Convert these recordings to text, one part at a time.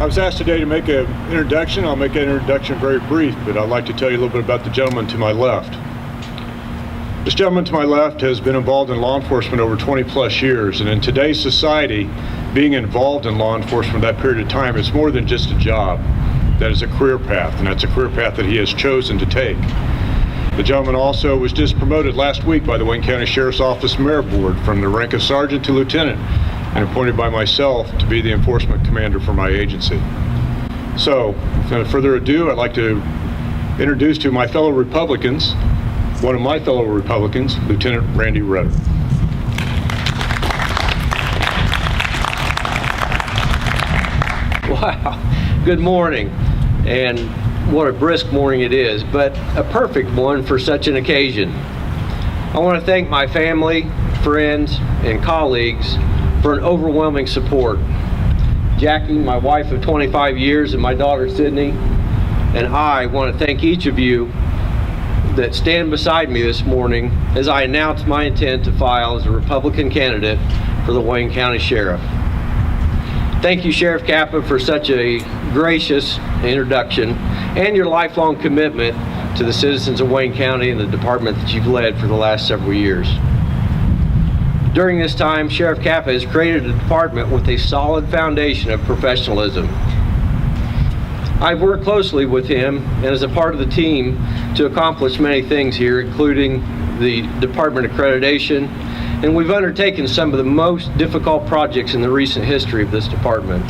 I was asked today to make an introduction. I'll make that introduction very brief, but I'd like to tell you a little bit about the gentleman to my left. This gentleman to my left has been involved in law enforcement over 20 plus years, and in today's society, being involved in law enforcement that period of time is more than just a job. That is a career path, and that's a career path that he has chosen to take. The gentleman also was just promoted last week by the Wayne County Sheriff's Office Merit Board from the rank of sergeant to lieutenant, and appointed by myself to be the enforcement commander for my agency. So, without further ado, I'd like to introduce to my fellow Republicans, one of my fellow Republicans, Lieutenant Randy Retter. Wow, good morning, and what a brisk morning it is, but a perfect one for such an occasion. I want to thank my family, friends, and colleagues for an overwhelming support. Jackie, my wife of 25 years, and my daughter Sydney, and I want to thank each of you that stand beside me this morning as I announce my intent to file as a Republican candidate for the Wayne County Sheriff. Thank you, Sheriff Kappa, for such a gracious introduction and your lifelong commitment to the citizens of Wayne County and the department that you've led for the last several years. During this time, Sheriff Kappa has created a department with a solid foundation of professionalism. I've worked closely with him and as a part of the team to accomplish many things here, including the department accreditation, and we've undertaken some of the most difficult projects in the recent history of this department.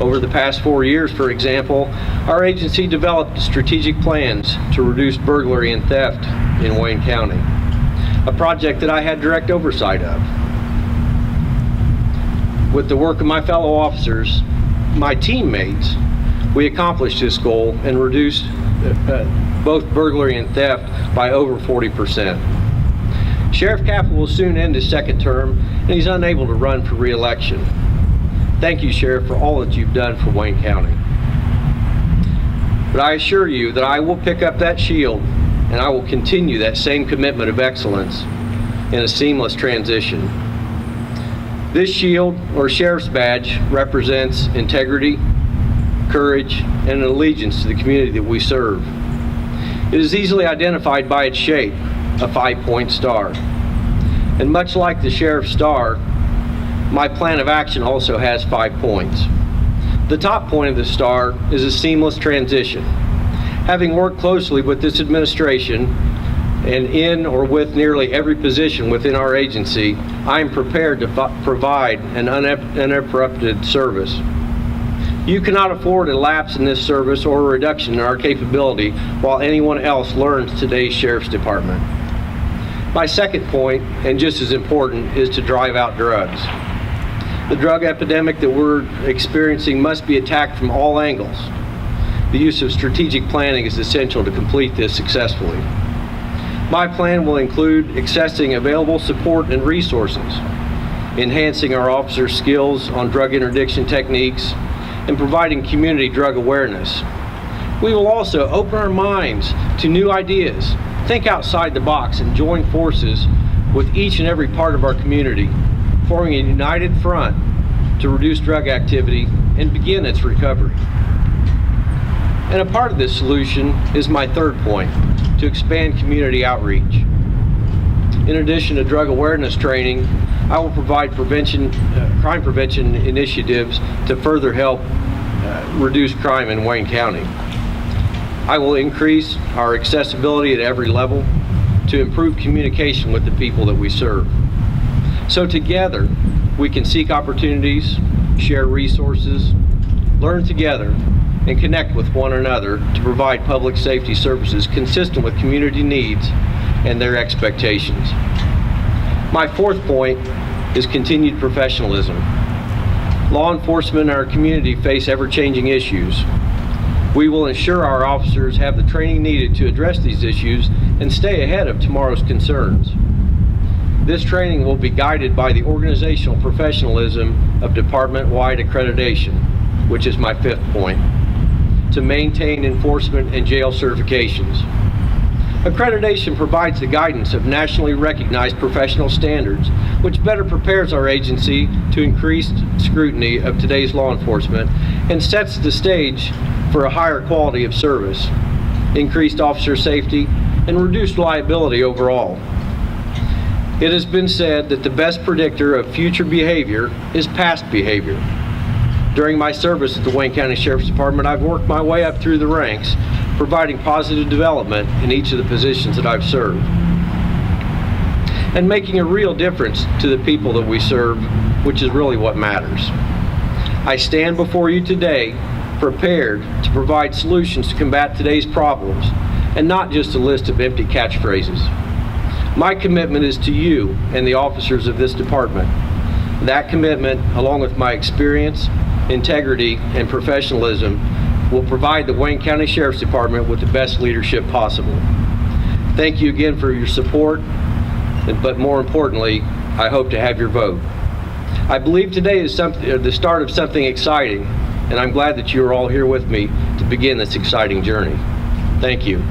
Over the past 4 years, for example, our agency developed strategic plans to reduce burglary and theft in Wayne County, a project that I had direct oversight of. With the work of my fellow officers, my teammates, we accomplished this goal and reduced both burglary and theft by over 40%. Sheriff Kappa will soon end his second term, and he's unable to run for re-election. Thank you, Sheriff, for all that you've done for Wayne County. But I assure you that I will pick up that shield and I will continue that same commitment of excellence in a seamless transition. This shield, or sheriff's badge, represents integrity, courage, and an allegiance to the community that we serve. It is easily identified by its shape, a 5-point star. And much like the sheriff's star, my plan of action also has 5 points. The top point of the star is a seamless transition. Having worked closely with this administration and in or with nearly every position within our agency, I am prepared to provide an uninterrupted service. You cannot afford a lapse in this service or a reduction in our capability while anyone else learns today's Sheriff's Department. My second point, and just as important, is to drive out drugs. The drug epidemic that we're experiencing must be attacked from all angles. The use of strategic planning is essential to complete this successfully. My plan will include accessing available support and resources, enhancing our officers' skills on drug interdiction techniques, and providing community drug awareness. We will also open our minds to new ideas, think outside the box, and join forces with each and every part of our community, forming a united front to reduce drug activity and begin its recovery. And a part of this solution is my third point, to expand community outreach. In addition to drug awareness training, I will provide crime prevention initiatives to further help reduce crime in Wayne County. I will increase our accessibility at every level to improve communication with the people that we serve. So together, we can seek opportunities, share resources, learn together, and connect with one another to provide public safety services consistent with community needs and their expectations. My fourth point is continued professionalism. Law enforcement in our community face ever-changing issues. We will ensure our officers have the training needed to address these issues and stay ahead of tomorrow's concerns. This training will be guided by the organizational professionalism of department-wide accreditation, which is my fifth point, to maintain enforcement and jail certifications. Accreditation provides the guidance of nationally recognized professional standards, which better prepares our agency to increased scrutiny of today's law enforcement and sets the stage for a higher quality of service, increased officer safety, and reduced liability overall. It has been said that the best predictor of future behavior is past behavior. During my service at the Wayne County Sheriff's Department, I've worked my way up through the ranks, providing positive development in each of the positions that I've served, and making a real difference to the people that we serve, which is really what matters. I stand before you today prepared to provide solutions to combat today's problems, and not just a list of empty catchphrases. My commitment is to you and the officers of this department. That commitment, along with my experience, integrity, and professionalism, will provide the Wayne County Sheriff's Department with the best leadership possible. Thank you again for your support, but more importantly, I hope to have your vote. I believe today is the start of something exciting, and I'm glad that you are all here with me to begin this exciting journey. Thank you.